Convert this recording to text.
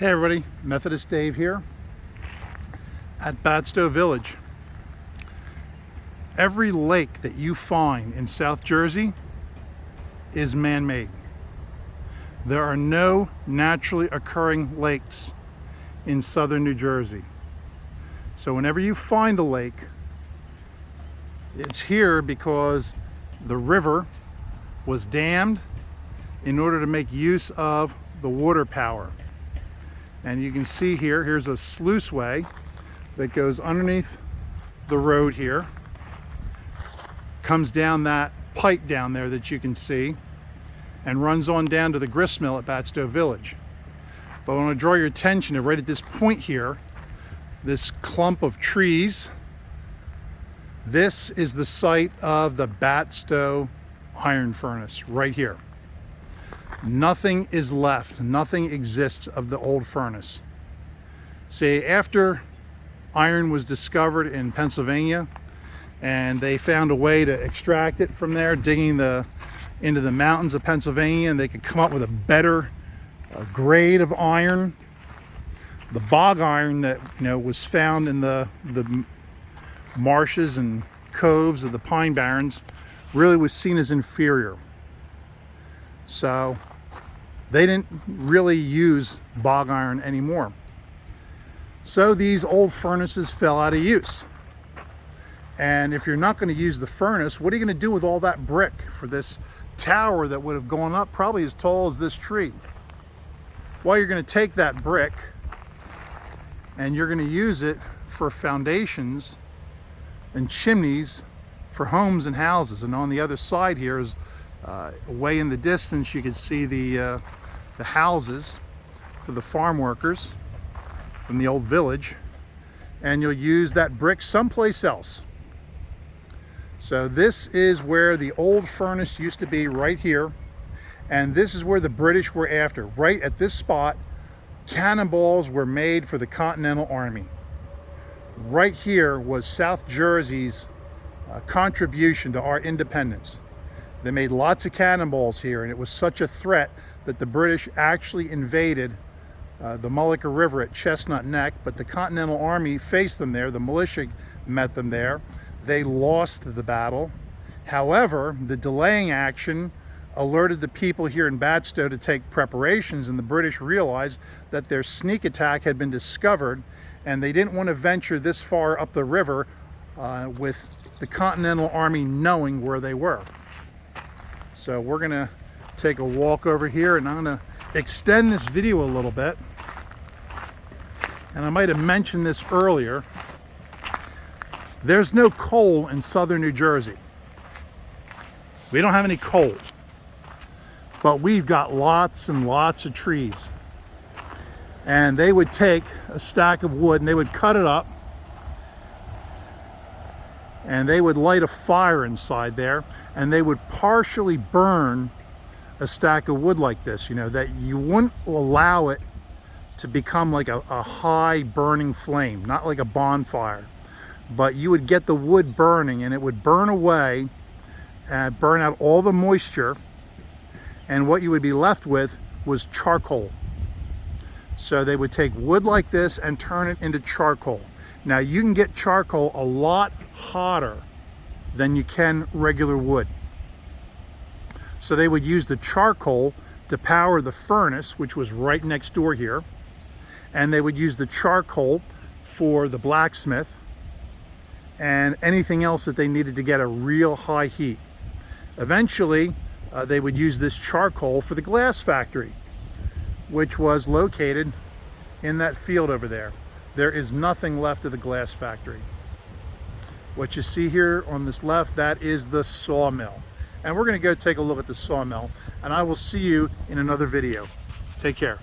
Hey everybody, Methodist Dave here at Batsto Village. Every lake that you find in South Jersey is man-made. There are no naturally occurring lakes in southern New Jersey. So whenever you find a lake, it's here because the river was dammed in order to make use of the water power. And you can see here's a sluiceway that goes underneath the road here, comes down that pipe down there that you can see, and runs on down to the grist mill at Batsto Village. But I want to draw your attention to right at this point here, this clump of trees. This is the site of the Batsto iron furnace right here. Nothing is left, nothing exists of the old furnace. See, after iron was discovered in Pennsylvania and they found a way to extract it from there, digging into the mountains of Pennsylvania, and they could come up with a better grade of iron. The bog iron that was found in the marshes and coves of the Pine Barrens really was seen as inferior. So they didn't really use bog iron anymore. So these old furnaces fell out of use. And if you're not going to use the furnace, what are you going to do with all that brick for this tower that would have gone up probably as tall as this tree? Well, you're going to take that brick and you're going to use it for foundations and chimneys for homes and houses. And on the other side here is way in the distance, you can see the houses for the farm workers from the old village, and you'll use that brick someplace else. So this is where the old furnace used to be, right here, and this is where the British were after. Right at this spot, cannonballs were made for the Continental Army. Right here was South Jersey's contribution to our independence. They made lots of cannonballs here, and it was such a threat that the British actually invaded the Mullica River at Chestnut Neck, but the Continental Army faced them there. The militia met them there. They lost the battle. However, the delaying action alerted the people here in Batsto to take preparations, and the British realized that their sneak attack had been discovered, and they didn't want to venture this far up the river with the Continental Army knowing where they were. So we're gonna take a walk over here, and I'm gonna extend this video a little bit. And I might have mentioned this earlier. There's no coal in southern New Jersey. We don't have any coal, but we've got lots and lots of trees. And they would take a stack of wood and they would cut it up, and they would light a fire inside there, and they would partially burn a stack of wood like this, that you wouldn't allow it to become like a high burning flame, not like a bonfire, but you would get the wood burning, and it would burn away and burn out all the moisture, and what you would be left with was charcoal. So they would take wood like this and turn it into charcoal. Now you can get charcoal a lot hotter than you can regular wood. So they would use the charcoal to power the furnace, which was right next door here, and they would use the charcoal for the blacksmith and anything else that they needed to get a real high heat. Eventually, they would use this charcoal for the glass factory, which was located in that field over there. There is nothing left of the glass factory. What you see here on this left, that is the sawmill. And we're going to go take a look at the sawmill, and I will see you in another video. Take care.